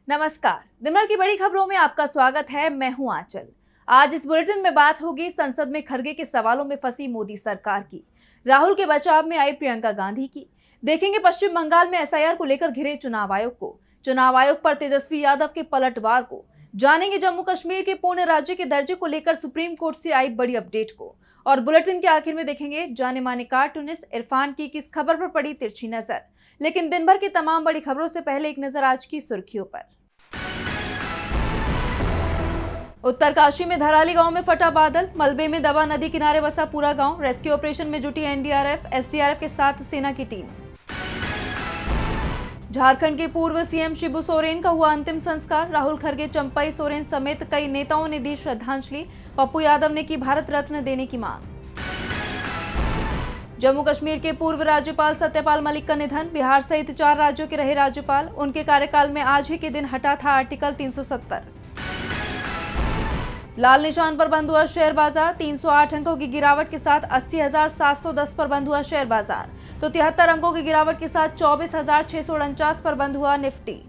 नमस्कार। दिन भर की बड़ी खबरों में आपका स्वागत है। मैं हूं आंचल। आज इस बुलेटिन में बात होगी संसद में खरगे के सवालों में फंसी मोदी सरकार की, राहुल के बचाव में आई प्रियंका गांधी की। देखेंगे पश्चिम बंगाल में एसआईआर को लेकर घिरे चुनाव आयोग को, चुनाव आयोग पर तेजस्वी यादव के पलटवार को, जानेंगे जम्मू कश्मीर के पूर्ण राज्य के दर्जे को लेकर सुप्रीम कोर्ट से आई बड़ी अपडेट को, और बुलेटिन के आखिर में देखेंगे जाने माने कार्टूनिस्ट इरफान की किस खबर पर पड़ी तिरछी नजर। लेकिन दिन भर की तमाम बड़ी खबरों से पहले एक नजर आज की सुर्खियों पर। उत्तरकाशी में धराली गांव में फटा बादल, मलबे में दबा नदी किनारे बसा पूरा गांव। रेस्क्यू ऑपरेशन में जुटी एनडीआरएफ, एसडीआरएफ के साथ सेना की टीम। झारखंड के पूर्व सीएम शिबू सोरेन का हुआ अंतिम संस्कार। राहुल खरगे, चंपई सोरेन समेत कई नेताओं ने दी श्रद्धांजलि। पप्पू यादव ने की भारत रत्न देने की मांग। जम्मू कश्मीर के पूर्व राज्यपाल सत्यपाल मलिक का निधन। बिहार सहित 4 राज्यों के रहे राज्यपाल। उनके कार्यकाल में आज ही के दिन हटा था आर्टिकल 370। लाल निशान पर बंद हुआ शेयर बाजार। 308 अंकों की गिरावट के साथ 80,710 पर बंद हुआ शेयर बाजार, तो 73 अंकों की गिरावट के साथ 24,649 पर बंद हुआ निफ्टी।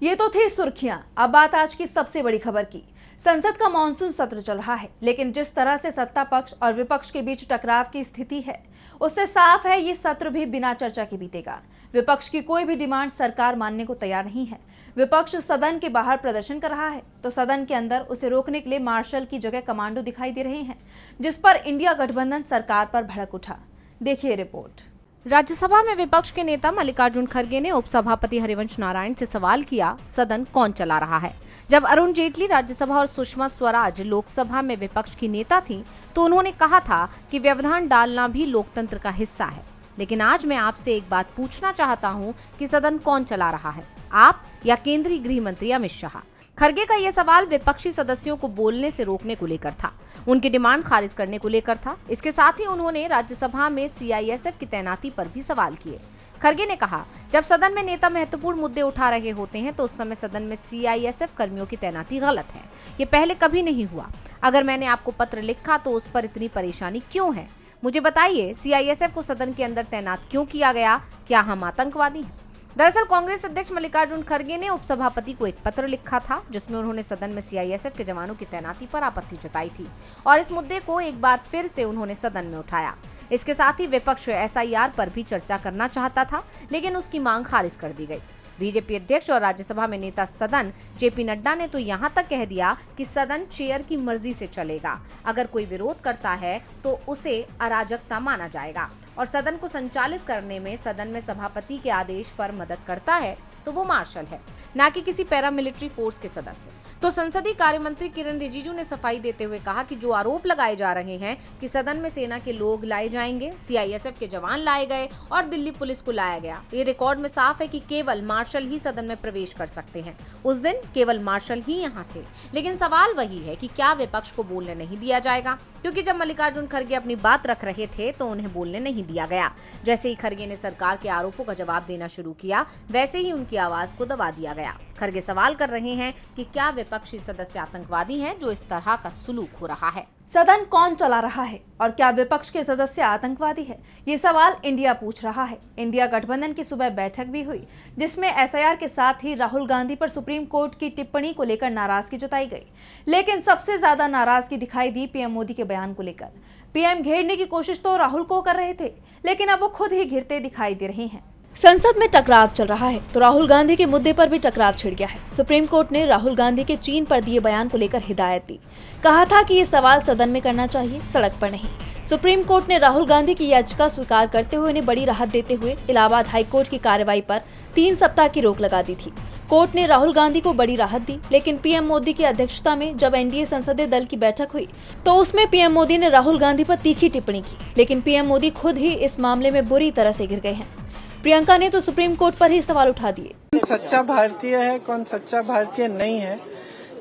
ये तो थी सुर्खियां। अब बात आज की सबसे बड़ी खबर की। संसद का मॉनसून सत्र चल रहा है, लेकिन जिस तरह से सत्ता पक्ष और विपक्ष के बीच टकराव की स्थिति है, उससे साफ है ये सत्र भी बिना चर्चा के बीतेगा। विपक्ष की कोई भी डिमांड सरकार मानने को तैयार नहीं है। विपक्ष सदन के बाहर प्रदर्शन कर रहा है, तो सदन के अंदर उसे रोकने के लिए मार्शल की जगह कमांडो दिखाई दे रहे हैं, जिस पर इंडिया गठबंधन सरकार पर भड़क उठा। देखिए रिपोर्ट। राज्यसभा में विपक्ष के नेता मल्लिकार्जुन खड़गे ने उपसभापति हरिवंश नारायण से सवाल किया, सदन कौन चला रहा है। जब अरुण जेटली राज्यसभा और सुषमा स्वराज लोकसभा में विपक्ष की नेता थीं, तो उन्होंने कहा था कि व्यवधान डालना भी लोकतंत्र का हिस्सा है। लेकिन आज मैं आपसे एक बात पूछना चाहता हूं कि सदन कौन चला रहा है, आप या केंद्रीय गृह मंत्री अमित शाह। खड़गे का यह सवाल विपक्षी सदस्यों को बोलने से रोकने को लेकर था, उनकी डिमांड खारिज करने को लेकर था। इसके साथ ही उन्होंने राज्यसभा में सीआईएसएफ की तैनाती पर भी सवाल किए। खड़गे ने कहा, जब सदन में नेता महत्वपूर्ण मुद्दे उठा रहे होते हैं तो उस समय सदन में सीआईएसएफ कर्मियों की तैनाती गलत है। ये पहले कभी नहीं हुआ। अगर मैंने आपको पत्र लिखा तो उस पर इतनी परेशानी क्यों है? मुझे बताइए, सीआईएसएफ को सदन के अंदर तैनात क्यों किया गया? क्या हम आतंकवादी हैं? दरअसल कांग्रेस अध्यक्ष मल्लिकार्जुन खड़गे ने उपसभापति को एक पत्र लिखा था, जिसमें उन्होंने सदन में सीआईएसएफ के जवानों की तैनाती पर आपत्ति जताई थी और इस मुद्दे को एक बार फिर से उन्होंने सदन में उठाया। इसके साथ ही विपक्ष एसआईआर पर भी चर्चा करना चाहता था, लेकिन उसकी मांग खारिज कर दी गई। बीजेपी अध्यक्ष और राज्यसभा में नेता सदन जेपी नड्डा ने तो यहां तक कह दिया कि सदन चेयर की मर्जी से चलेगा। अगर कोई विरोध करता है तो उसे अराजकता माना जाएगा और सदन को संचालित करने में सदन में सभापति के आदेश पर मदद करता है तो वो मार्शल है, न कि किसी पैरामिलिट्री फोर्स के सदस्य। तो संसदीय कार्य मंत्री किरण रिजिजू ने सफाई देते हुए कहा कि जो आरोप लगाए जा रहे हैं कि सदन में सेना के लोग लाए जाएंगे, सीआईएसएफ के जवान लाए गए और दिल्ली पुलिस को लाया गया, ये रिकॉर्ड में साफ है कि केवल मार्शल ही सदन में प्रवेश कर सकते हैं। उस दिन केवल मार्शल ही यहाँ थे। लेकिन सवाल वही है कि क्या विपक्ष को बोलने नहीं दिया जाएगा? क्योंकि जब मल्लिकार्जुन खड़गे अपनी बात रख रहे थे तो उन्हें बोलने नहीं दिया गया। जैसे ही खड़गे ने सरकार के आरोपों का जवाब देना शुरू किया, वैसे ही उनकी आवाज को दबा दिया गया। खड़गे सवाल कर रहे हैं कि क्या विपक्षी सदस्य आतंकवादी हैं जो इस तरह का सुलूक हो रहा है। सदन कौन चला रहा है और क्या विपक्ष के सदस्य आतंकवादी है, ये सवाल इंडिया पूछ रहा है। इंडिया गठबंधन की सुबह बैठक भी हुई, जिसमें एसआईआर के साथ ही राहुल गांधी पर सुप्रीम कोर्ट की टिप्पणी को लेकर नाराजगी जताई गई। लेकिन सबसे ज्यादा नाराजगी दिखाई दी पीएम मोदी के बयान को लेकर। पीएम घेरने की कोशिश तो राहुल को कर रहे थे, लेकिन अब वो खुद ही घिरते दिखाई दे रहे हैं। संसद में टकराव चल रहा है तो राहुल गांधी के मुद्दे पर भी टकराव छिड़ गया है। सुप्रीम कोर्ट ने राहुल गांधी के चीन पर दिए बयान को लेकर हिदायत दी। कहा था कि ये सवाल सदन में करना चाहिए, सड़क पर नहीं। सुप्रीम कोर्ट ने राहुल गांधी की याचिका स्वीकार करते हुए उन्हें बड़ी राहत देते हुए इलाहाबाद हाईकोर्ट की कार्रवाई पर 3 सप्ताह की रोक लगा दी थी। कोर्ट ने राहुल गांधी को बड़ी राहत दी, लेकिन पीएम मोदी की अध्यक्षता में जब एनडीए संसदीय दल की बैठक हुई तो उसमें पीएम मोदी ने राहुल गांधी पर तीखी टिप्पणी की। लेकिन पीएम मोदी खुद ही इस मामले में बुरी तरह से गिर गए हैं। प्रियंका ने तो सुप्रीम कोर्ट पर ही सवाल उठा दिए। कौन सच्चा भारतीय है, कौन सच्चा भारतीय नहीं है,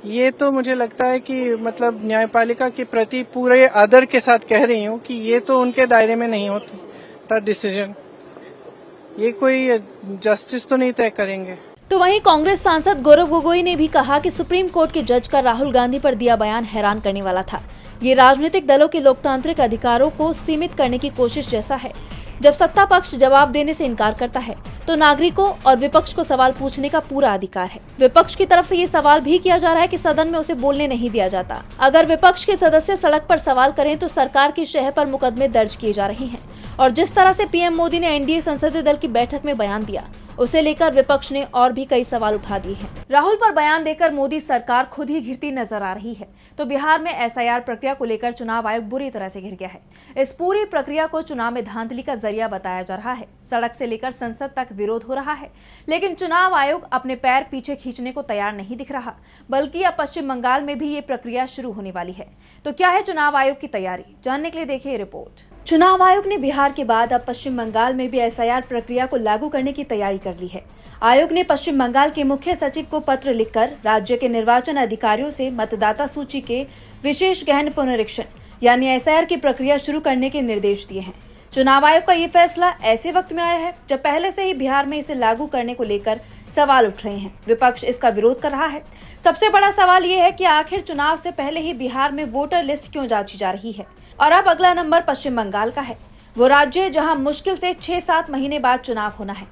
ये तो मुझे लगता है कि मतलब न्यायपालिका के प्रति पूरे आदर के साथ कह रही हूँ कि ये तो उनके दायरे में नहीं होता डिसीजन। ये कोई जस्टिस तो नहीं तय करेंगे। तो वहीं कांग्रेस सांसद गौरव गोगोई ने भी कहा कि सुप्रीम कोर्ट के जज का राहुल गांधी पर दिया बयान हैरान करने वाला था। ये राजनीतिक दलों के लोकतांत्रिक अधिकारों को सीमित करने की कोशिश जैसा है। जब सत्ता पक्ष जवाब देने से इनकार करता है तो नागरिकों और विपक्ष को सवाल पूछने का पूरा अधिकार है। विपक्ष की तरफ से ये सवाल भी किया जा रहा है कि सदन में उसे बोलने नहीं दिया जाता। अगर विपक्ष के सदस्य सड़क पर सवाल करें तो सरकार की शह पर मुकदमे दर्ज किए जा रहे हैं। और जिस तरह से पीएम मोदी ने एनडीए संसदीय दल की बैठक में बयान दिया, उसे लेकर विपक्ष ने और भी कई सवाल उठा दिए हैं। राहुल पर बयान देकर मोदी सरकार खुद ही घिरती नजर आ रही है। तो बिहार में एसआईआर प्रक्रिया को लेकर चुनाव आयोग बुरी तरह से घिर गया है। इस पूरी प्रक्रिया को चुनाव में धांधली का जरिया बताया जा रहा है। सड़क से लेकर संसद तक विरोध हो रहा है, लेकिन चुनाव आयोग अपने पैर पीछे खींचने को तैयार नहीं दिख रहा, बल्कि अब पश्चिम बंगाल में भी ये प्रक्रिया शुरू होने वाली है। तो क्या है चुनाव आयोग की तैयारी, जानने के लिए देखिए रिपोर्ट। चुनाव आयोग ने बिहार के बाद अब पश्चिम बंगाल में भी एसआईआर प्रक्रिया को लागू करने की तैयारी कर ली है। आयोग ने पश्चिम बंगाल के मुख्य सचिव को पत्र लिखकर राज्य के निर्वाचन अधिकारियों से मतदाता सूची के विशेष गहन पुनरीक्षण यानी एसआईआर की प्रक्रिया शुरू करने के निर्देश दिए हैं। चुनाव आयोग का ये फैसला ऐसे वक्त में आया है जब पहले से ही बिहार में इसे लागू करने को लेकर सवाल उठ रहे हैं। विपक्ष इसका विरोध कर रहा है। सबसे बड़ा सवाल ये है कि आखिर चुनाव से पहले ही बिहार में वोटर लिस्ट क्यों जांची जा रही है। और अब अगला नंबर पश्चिम बंगाल का है, वो राज्य जहां मुश्किल से 6-7 महीने बाद चुनाव होना है।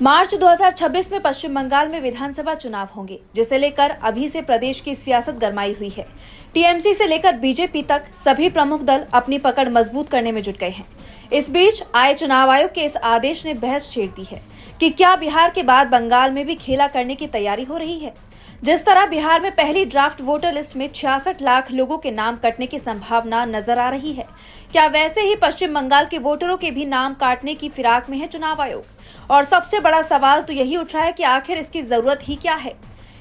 मार्च 2026 में पश्चिम बंगाल में विधानसभा चुनाव होंगे, जिसे लेकर अभी से प्रदेश की सियासत गरमाई हुई है। टीएमसी से लेकर बीजेपी तक सभी प्रमुख दल अपनी पकड़ मजबूत करने में जुट गए हैं। इस बीच आए चुनाव आयोग के इस आदेश ने बहस छेड़ दी है कि क्या बिहार के बाद बंगाल में भी खेला करने की तैयारी हो रही है। जिस तरह बिहार में पहली ड्राफ्ट वोटर लिस्ट में 66 लाख लोगों के नाम कटने की संभावना नजर आ रही है, क्या वैसे ही पश्चिम बंगाल के वोटरों के भी नाम काटने की फिराक में है चुनाव आयोग। और सबसे बड़ा सवाल तो यही उठ रहा है कि आखिर इसकी जरूरत ही क्या है,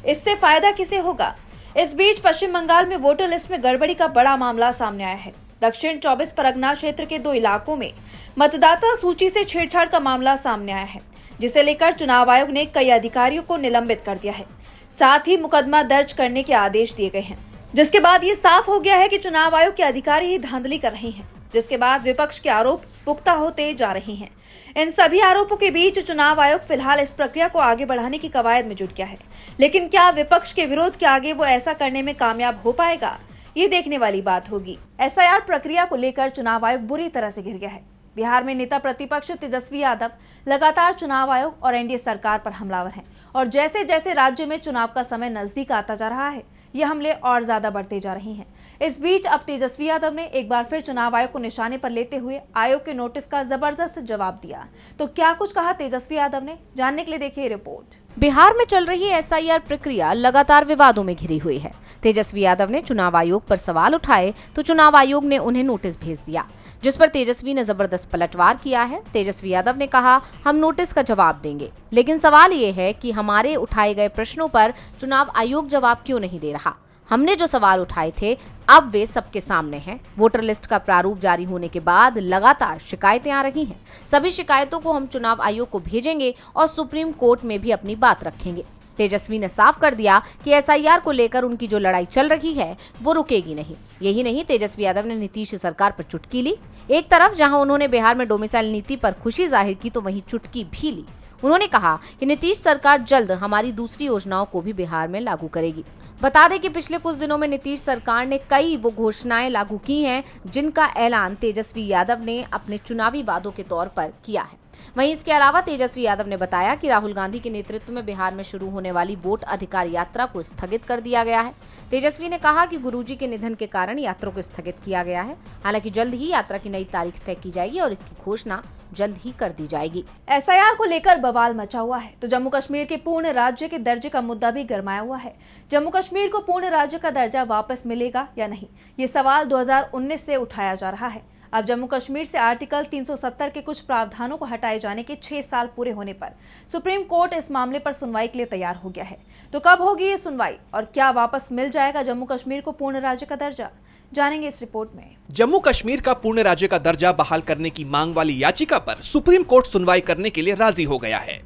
इससे फायदा किसे होगा। इस बीच पश्चिम बंगाल में वोटर लिस्ट में गड़बड़ी का बड़ा मामला सामने आया है। दक्षिण 24 परगना क्षेत्र के 2 इलाकों में मतदाता सूची से छेड़छाड़ का मामला सामने आया है, जिसे लेकर चुनाव आयोग ने कई अधिकारियों को निलंबित कर दिया है। साथ ही मुकदमा दर्ज करने के आदेश दिए गए हैं, जिसके बाद ये साफ हो गया है कि चुनाव आयोग के अधिकारी ही धांधली कर रहे हैं, जिसके बाद विपक्ष के आरोप पुख्ता होते जा रहे हैं। इन सभी आरोपों के बीच चुनाव आयोग फिलहाल इस प्रक्रिया को आगे बढ़ाने की कवायद में जुट गया है, लेकिन क्या विपक्ष के विरोध के आगे वो ऐसा करने में कामयाब हो पाएगा, ये देखने वाली बात होगी। एसआईआर प्रक्रिया को लेकर चुनाव आयोग बुरी तरह से घिर गया है। बिहार में नेता प्रतिपक्ष तेजस्वी यादव लगातार चुनाव आयोग और एनडीए सरकार पर हमलावर हैं और जैसे जैसे राज्य में चुनाव का समय नजदीक आता जा रहा है, ये हमले और ज्यादा बढ़ते जा रहे हैं। इस बीच अब तेजस्वी यादव ने एक बार फिर चुनाव आयोग को निशाने पर लेते हुए आयोग के नोटिस का जबरदस्त जवाब दिया। तो क्या कुछ कहा तेजस्वी यादव ने, जानने के लिए देखिए रिपोर्ट। बिहार में चल रही एसआईआर प्रक्रिया लगातार विवादों में घिरी हुई है। तेजस्वी यादव ने चुनाव आयोग पर सवाल उठाए तो चुनाव आयोग ने उन्हें नोटिस भेज दिया, जिस पर तेजस्वी ने जबरदस्त पलटवार किया है। तेजस्वी यादव ने कहा, हम नोटिस का जवाब देंगे, लेकिन सवाल ये है कि हमारे उठाए गए प्रश्नों पर चुनाव आयोग जवाब क्यों नहीं दे रहा। हमने जो सवाल उठाए थे अब वे सबके सामने हैं। वोटर लिस्ट का प्रारूप जारी होने के बाद लगातार शिकायतें आ रही हैं। सभी शिकायतों को हम चुनाव आयोग को भेजेंगे और सुप्रीम कोर्ट में भी अपनी बात रखेंगे। तेजस्वी ने साफ कर दिया कि एसआईआर को लेकर उनकी जो लड़ाई चल रही है वो रुकेगी नहीं। यही नहीं, तेजस्वी यादव ने नीतीश सरकार पर चुटकी ली। एक तरफ जहां उन्होंने बिहार में डोमिसाइल नीति पर खुशी जाहिर की तो वहीं चुटकी भी ली। उन्होंने कहा कि नीतीश सरकार जल्द हमारी दूसरी योजनाओं को भी बिहार में लागू करेगी। बता दें कि पिछले कुछ दिनों में नीतीश सरकार ने कई वो घोषणाएं लागू की हैं जिनका ऐलान तेजस्वी यादव ने अपने चुनावी वादों के तौर पर किया है। वहीं इसके अलावा तेजस्वी यादव ने बताया कि राहुल गांधी के नेतृत्व में बिहार में शुरू होने वाली वोट अधिकार यात्रा को स्थगित कर दिया गया है। तेजस्वी ने कहा कि गुरुजी के निधन के कारण यात्रा को स्थगित किया गया है। हालांकि जल्द ही यात्रा की नई तारीख तय की जाएगी और इसकी घोषणा जल्द ही कर दी जाएगी। एसआईआर को लेकर बवाल मचा हुआ है तो जम्मू कश्मीर के पूर्ण राज्य के दर्जे का मुद्दा भी गरमाया हुआ है। जम्मू कश्मीर को पूर्ण राज्य का दर्जा वापस मिलेगा या नहीं, ये सवाल 2019 से उठाया जा रहा है। अब जम्मू कश्मीर से आर्टिकल 370 के कुछ प्रावधानों को हटाए जाने के 6 साल पूरे होने पर सुप्रीम कोर्ट इस मामले पर सुनवाई के लिए तैयार हो गया है। तो कब होगी ये सुनवाई और क्या वापस मिल जाएगा जम्मू कश्मीर को पूर्ण राज्य का दर्जा, जानेंगे इस रिपोर्ट में। जम्मू कश्मीर का पूर्ण राज्य का दर्जा बहाल करने की मांग वाली याचिका पर सुप्रीम कोर्ट सुनवाई करने के लिए राजी हो गया है।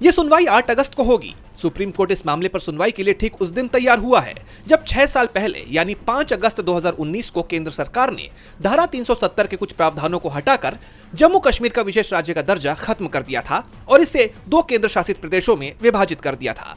ये सुनवाई 8 अगस्त को होगी। सुप्रीम कोर्ट इस मामले पर सुनवाई के लिए ठीक उस दिन तैयार हुआ है जब 6 साल पहले यानी 5 अगस्त 2019 को केंद्र सरकार ने धारा 370 के कुछ प्रावधानों को हटाकर जम्मू कश्मीर का विशेष राज्य का दर्जा खत्म कर दिया था और इसे 2 केंद्र शासित प्रदेशों में विभाजित कर दिया था।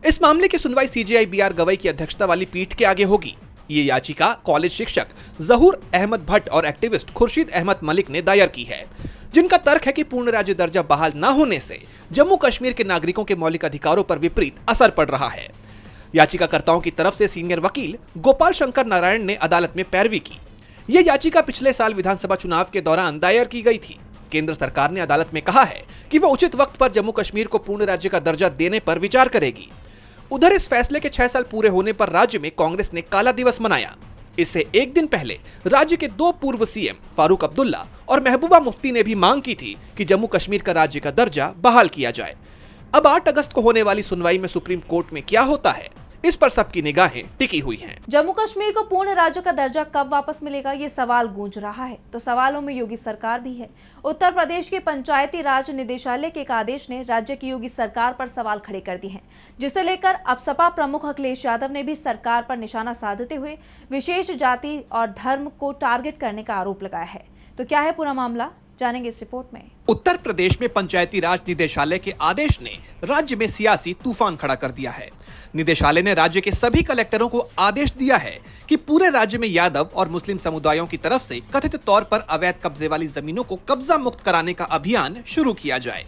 इस मामले की सुनवाई सीजेआई बीआर गवई की अध्यक्षता वाली पीठ के आगे होगी। ये याचिका कॉलेज शिक्षक जहूर अहमद भट्ट और एक्टिविस्ट खुर्शीद अहमद मलिक ने दायर की है। जिनका तर्क है कि पूर्ण राज्य दर्जा बहाल न होने से जम्मू कश्मीर के नागरिकों के मौलिक अधिकारों पर विपरीत असर पड़ रहा है। याचिकाकर्ताओं की तरफ से सीनियर वकील गोपाल शंकर नारायण ने अदालत में पैरवी की। यह याचिका पिछले साल विधानसभा चुनाव के दौरान दायर की गई थी। केंद्र सरकार ने अदालत में कहा है कि वह उचित वक्त पर जम्मू कश्मीर को पूर्ण राज्य का दर्जा देने पर विचार करेगी। उधर इस फैसले के 6 साल पूरे होने पर राज्य में कांग्रेस ने काला दिवस मनाया। इससे एक दिन पहले राज्य के 2 पूर्व सीएम फारूक अब्दुल्ला और महबूबा मुफ्ती ने भी मांग की थी कि जम्मू कश्मीर का राज्य का दर्जा बहाल किया जाए। अब 8 अगस्त को होने वाली सुनवाई में सुप्रीम कोर्ट में क्या होता है, इस पर सबकी निगाहें टिकी हुई हैं। जम्मू कश्मीर को पूर्ण राज्य का दर्जा कब वापस मिलेगा, ये सवाल गूंज रहा है। तो सवालों में योगी सरकार भी है। उत्तर प्रदेश के पंचायती राज निदेशालय के एक आदेश ने राज्य की योगी सरकार पर सवाल खड़े कर दिए हैं, जिसे लेकर अब सपा प्रमुख अखिलेश यादव ने भी सरकार पर निशाना साधते हुए विशेष जाति और धर्म को टारगेट करने का आरोप लगाया है। तो क्या है पूरा मामला, जानेंगे इस रिपोर्ट में। उत्तर प्रदेश में पंचायती राज निदेशालय के आदेश ने राज्य में सियासी तूफान खड़ा कर दिया है। निदेशालय ने राज्य के सभी कलेक्टरों को आदेश दिया है कि पूरे राज्य में यादव और मुस्लिम समुदायों की तरफ से कथित तौर पर अवैध कब्जे वाली जमीनों को कब्जा मुक्त कराने का अभियान शुरू किया जाए।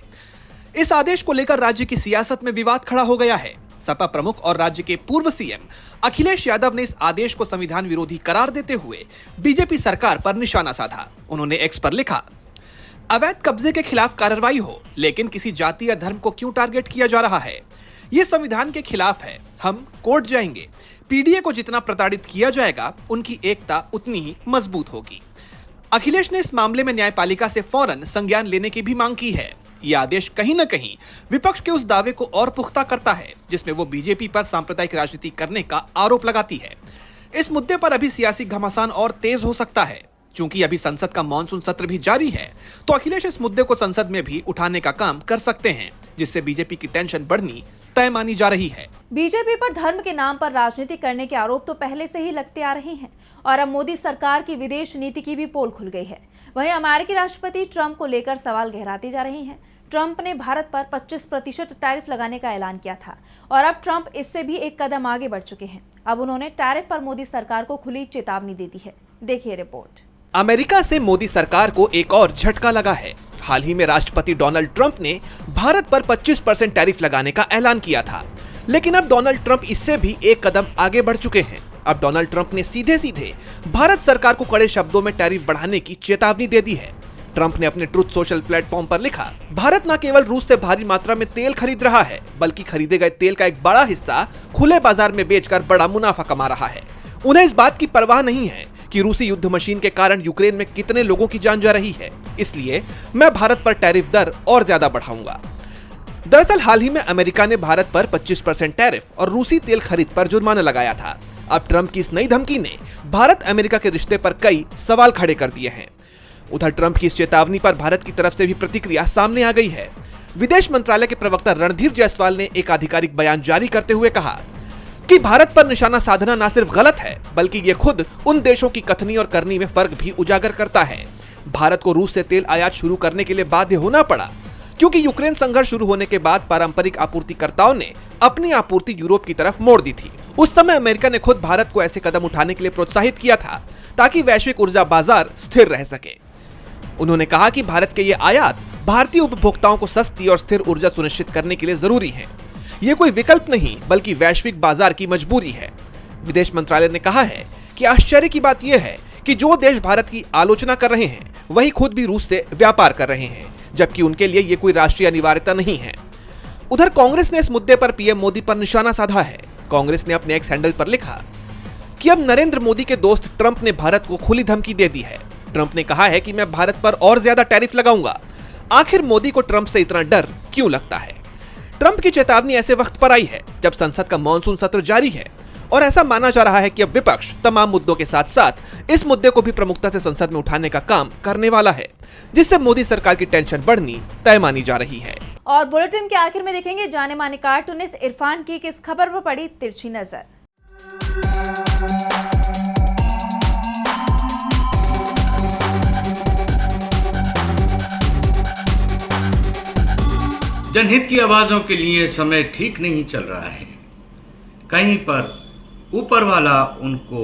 इस आदेश को लेकर राज्य की सियासत में विवाद खड़ा हो गया है। सपा प्रमुख और राज्य के पूर्व सीएम अखिलेश यादव ने इस आदेश को संविधान विरोधी करार देते हुए बीजेपी सरकार पर निशाना साधा। उन्होंने एक्स पर लिखा, अवैध कब्जे के खिलाफ कार्रवाई हो, लेकिन किसी जाति या धर्म को क्यों टारगेट किया जा रहा है? ये संविधान के खिलाफ है। हम कोर्ट जाएंगे। पीडीए को जितना प्रताड़ित किया जाएगा, उनकी एकता उतनी ही मजबूत होगी। अखिलेश ने इस मामले में न्यायपालिका से फौरन संज्ञान लेने की भी मांग की है। यह आदेश कहीं न कहीं विपक्ष के उस दावे को और पुख्ता करता है जिसमें वो बीजेपी पर सांप्रदायिक राजनीति करने का आरोप लगाती है। इस मुद्दे पर अभी सियासी घमासान और तेज हो सकता है। चूंकि अभी संसद का मॉनसून सत्र भी जारी है, तो अखिलेश इस मुद्दे को संसद में भी उठाने का काम कर सकते हैं, जिससे बीजेपी की टेंशन बढ़नी तय मानी जा रही है। बीजेपी पर धर्म के नाम पर राजनीति करने के आरोप तो पहले से ही लगते आ रहे हैं और अब मोदी सरकार की विदेश नीति की भी पोल खुल गई है। वहीं अमेरिकी राष्ट्रपति ट्रंप को लेकर सवाल गहराते जा रहे हैं। ट्रंप ने भारत पर 25% टैरिफ लगाने का ऐलान किया था और अब ट्रंप इससे भी एक कदम आगे बढ़ चुके हैं। अब उन्होंने टैरिफ पर मोदी सरकार को खुली चेतावनी दे दी है। देखिए रिपोर्ट। अमेरिका से मोदी सरकार को एक और झटका लगा है। हाल ही में राष्ट्रपति डोनाल्ड ट्रंप ने भारत पर 25% टैरिफ लगाने का ऐलान किया था, लेकिन अब डोनाल्ड ट्रंप इससे भी एक कदम आगे बढ़ चुके हैं। अब डोनाल्ड ट्रंप ने सीधे सीधे भारत सरकार को कड़े शब्दों में टैरिफ बढ़ाने की चेतावनी दे दी है। ट्रंप ने अपने ट्रुथ सोशल प्लेटफॉर्म पर लिखा, भारत न केवल रूस से भारी मात्रा में तेल खरीद रहा है, बल्कि खरीदे गए तेल का एक बड़ा हिस्सा खुले बाजार में बेचकर बड़ा मुनाफा कमा रहा है। उन्हें इस बात की परवाह नहीं है कि रूसी युद्ध मशीन के कारण यूक्रेन में कितने लोगों की जान जा रही है, इसलिए मैं भारत पर टैरिफ दर और ज्यादा बढ़ाऊंगा। दरअसल हाल ही में अमेरिका ने भारत पर 25% टैरिफ और रूसी तेल खरीद पर जुर्माना लगाया था। अब ट्रंप की इस नई धमकी ने भारत अमेरिका के रिश्ते पर कई सवाल खड़े कर दिए हैं। उधर ट्रंप की इस चेतावनी पर भारत की तरफ से भी प्रतिक्रिया सामने आ गई है। विदेश मंत्रालय के प्रवक्ता रणधीर जायसवाल ने एक आधिकारिक बयान जारी करते हुए कहा कि भारत पर निशाना साधना न सिर्फ गलत है, बल्कि ये खुद उन देशों की कथनी और करनी में फर्क भी उजागर करता है। भारत को रूस से तेल आयात शुरू करने के लिए बाध्य होना पड़ा, क्योंकि यूक्रेन संघर्ष शुरू होने के बाद पारंपरिक आपूर्तिकर्ताओं ने अपनी आपूर्ति यूरोप की तरफ मोड़ दी थी। उस समय अमेरिका ने खुद भारत को ऐसे कदम उठाने के लिए प्रोत्साहित किया था, ताकि वैश्विक ऊर्जा बाजार स्थिर रह सके। उन्होंने कहा कि भारत के ये आयात भारतीय उपभोक्ताओं को सस्ती और स्थिर ऊर्जा सुनिश्चित करने के लिए जरूरी है। ये कोई विकल्प नहीं, बल्कि वैश्विक बाजार की मजबूरी है। विदेश मंत्रालय ने कहा है कि आश्चर्य की बात यह है कि जो देश भारत की आलोचना कर रहे हैं, वही खुद भी रूस से व्यापार कर रहे हैं, जबकि उनके लिए ये कोई राष्ट्रीय अनिवार्यता नहीं है। उधर कांग्रेस ने इस मुद्दे पर पीएम मोदी पर निशाना साधा है। कांग्रेस ने अपने एक्स हैंडल पर लिखा कि अब नरेंद्र मोदी के दोस्त ट्रंप ने भारत को खुली धमकी दे दी है। ट्रंप ने कहा है कि मैं भारत पर और ज्यादा टैरिफ लगाऊंगा। आखिर मोदी को ट्रंप से इतना डर क्यों लगता है? ट्रंप की चेतावनी ऐसे वक्त पर आई है जब संसद का मॉनसून सत्र जारी है और ऐसा माना जा रहा है कि अब विपक्ष तमाम मुद्दों के साथ साथ इस मुद्दे को भी प्रमुखता से संसद में उठाने का काम करने वाला है, जिससे मोदी सरकार की टेंशन बढ़नी तय मानी जा रही है। और बुलेटिन के आखिर में देखेंगे जाने माने कार्टूनिस्ट इरफान की किस खबर पर पड़ी तिरछी नजर। जनहित की आवाज़ों के लिए समय ठीक नहीं चल रहा है। कहीं पर ऊपर वाला उनको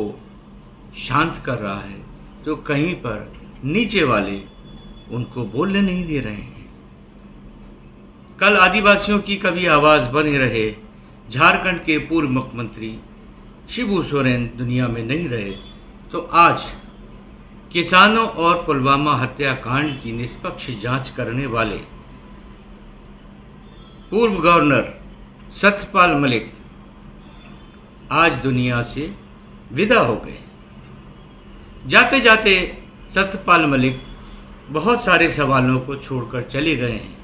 शांत कर रहा है, तो कहीं पर नीचे वाले उनको बोलने नहीं दे रहे हैं। कल आदिवासियों की कभी आवाज बने रहे झारखंड के पूर्व मुख्यमंत्री शिबू सोरेन दुनिया में नहीं रहे, तो आज किसानों और पुलवामा हत्याकांड की निष्पक्ष जांच करने वाले पूर्व गवर्नर सत्यपाल मलिक आज दुनिया से विदा हो गए। जाते जाते सत्यपाल मलिक बहुत सारे सवालों को छोड़कर चले गए हैं।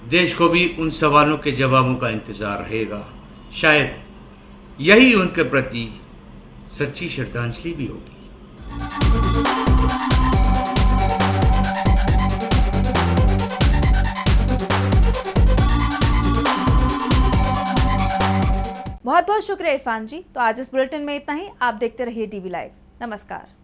देश को भी उन सवालों के जवाबों का इंतजार रहेगा। शायद यही उनके प्रति सच्ची श्रद्धांजलि भी होगी। बहुत बहुत शुक्रिया इरफान जी। तो आज इस बुलेटिन में इतना ही। आप देखते रहिए DV लाइव। नमस्कार।